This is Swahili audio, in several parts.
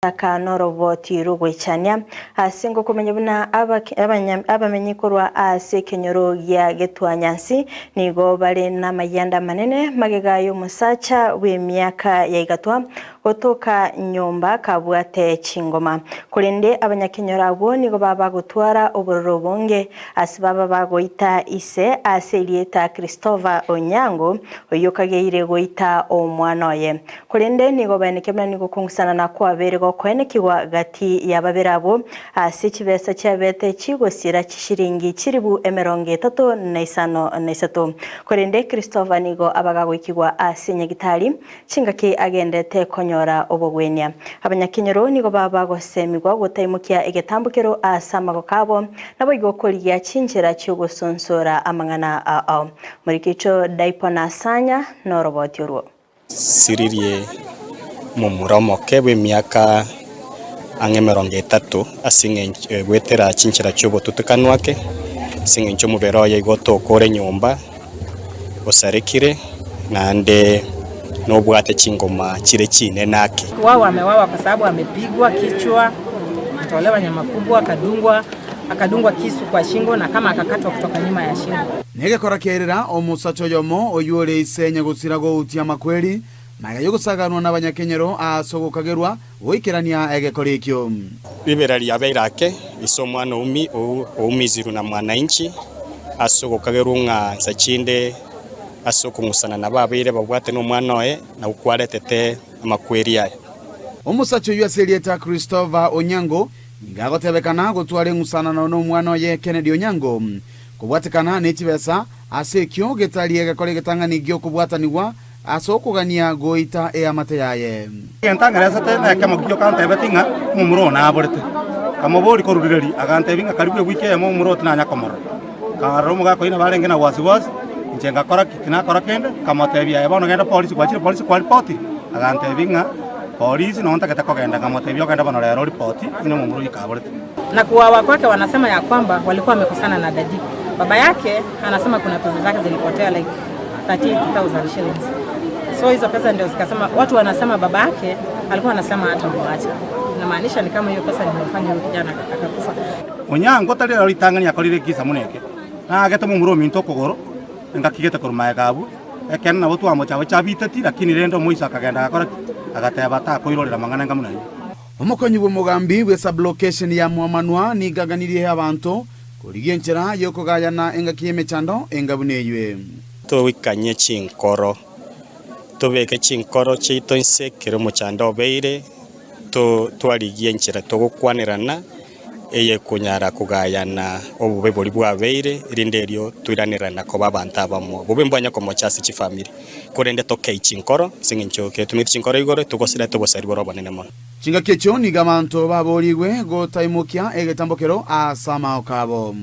Kanoroboti rugwechania asingo kumenya buna abamenyikorwa ase kenyoro ya getwanyansi nigo bale na mayanda manene magegayo musacha we miaka ya igatwa gotoka nyomba kabwate chingoma kulende abanyakenyoro abo nigo baba gutwara obororo bonge asibaba bagoita ise ase lieta Christopher Onyango oyokageire goita omwanoye kulende nigo banekemna nigo kungusana na kwa berego kwenekirwa gati yababerabo ase kibesa cyabete kigosira kishiringi kiribu 35 kurende Christopher nigo abagagwikirwa ase nyagitari chingake agendete konyora obogwenya abanyakenyero nigo baba gosemigwa gutaimukia egetambukero asamago kabo nabo igokoriya cinjira cyo gusonsora amangana ao muri kicho Daipona Sanya noroboti urwo siririe mumuromoke bwe miaka 30 asinge gwetera cinjira cyo botutukanwake singe cyo mubero ya igoto kore nyomba osarekire nande nobwate chingoma kire chine nake wao amewawa kwa sababu amepigwa kichwa, atolewa nyama kubwa, akadungwa kisu kwa shingo na kama akakatwa kutoka nyuma ya shingo. Nege korakerera omusacho yomo oyure isenya gusirago utia makweli naga yogusaganwa n'abanyakenyero asogokagerwa goikerania egekorikyo biberari yabeirake isomwana umiziru na mwananchi asogokagerwa nga sachinde asokungusana na babire babwate no mwanoe na ukwaretete amakweri aya omusacho yaselieta Christopher Onyango ngagotebekana gutware ngusana no mwanoye Kennedy Onyango kubwatekana n'ekibesa ase kyo getaliye gakore getangani gyo kubwataniwa asokugania goita amate yaye yentangara sate na kama gyo kanta betinga mumuro na aborete kamobori korurireri agante binga karibu wike mo mumuro tinanya komoro karomo ga koina barenge na wasiwasi njenga kora kitina kora kende kamotebia ebono genda polisi kwa report agante binga polisi no ntakata kogenda kamotebia genda bano lero report ino mumuro ikaborete Na kuwawa kwake wanasema ya kwamba walikuwa wamekosana na dadi. Baba yake anasema kuna pesa zake zilipotea like 38,000 shillings. So hizo pesa ndio zikasema watu wanasema baba yake alikuwa anasema hata muacha. Inamaanisha ni kama hiyo pesa imefanya huyo kijana akakufa. Onyango tali alitangania kolire kisa muneke. Na ageta mumuro minto kogoro ngakigeta kurumaya kabu. Ekena watu amocha chabitati lakini rendo moisa akagenda akora agateba ta koirorera mangana ngamunani. Omukonyi bw'omugambi bwe sublocation ya Mwamanwa ni gaganirie abantu kurigie nchera yokogayana engakiye chando engabuneywe to wikanye chinkoro to beke chinkoro chito insekero muchando beire to twaligie nchera to gukwanirana eye kunyara kugayana obube boli bwa beire rinderio twiranirana ko babanta bamwe bube mbanya ko mochasi chi family kurende to kei chinkoro singincho ke tumiri chinkoro igore tugosira to bosari borobane mo Chinga kecho ni gamanto baboriwe go taimukia egetambokero asama okabo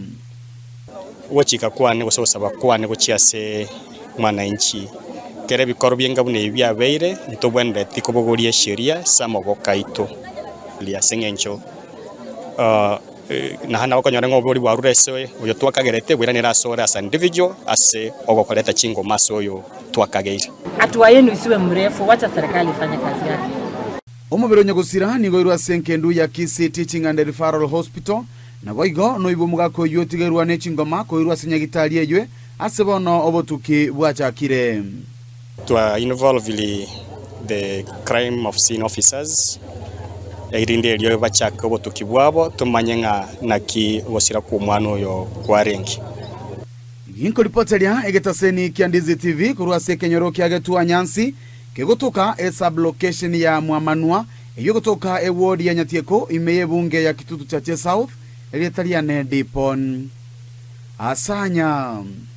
wochika kwane gusaba kwane guchiase mwananchi kere bikoro byengabune bya beire ntobwende tikobogoria sheria samogokaito lia singencho na hana wakanyora ngobori waruresewe uyo twakagerete wiranira sore as individual ase ogokoleta chingo maso uyo twakageire Hatua yenu isiwe mrefu, wacha serikali ifanye kazi yake. Omubiro nyagusira nigo irwa senkendu ya Kisii Teaching and Referral Hospital na goigo no ibo mugako yotigerwa nechingoma ko irwa senyagitali ejwe asebono obotuki bwachakire to involve the crime of scene officers irinde ryo bachaka obotuki bwabo tumanyenga naki gosira ku mwana yo kwarengi Inko ripotelia egetaseni Kiandizi TV kurwa sekenyoro kyagetua nyansi kegotoka sublocation ya Mwamanwa eyogotoka ward ya Nyatieko imeye bunge ya Kitutu Chache South elietaliane Dipon Asanya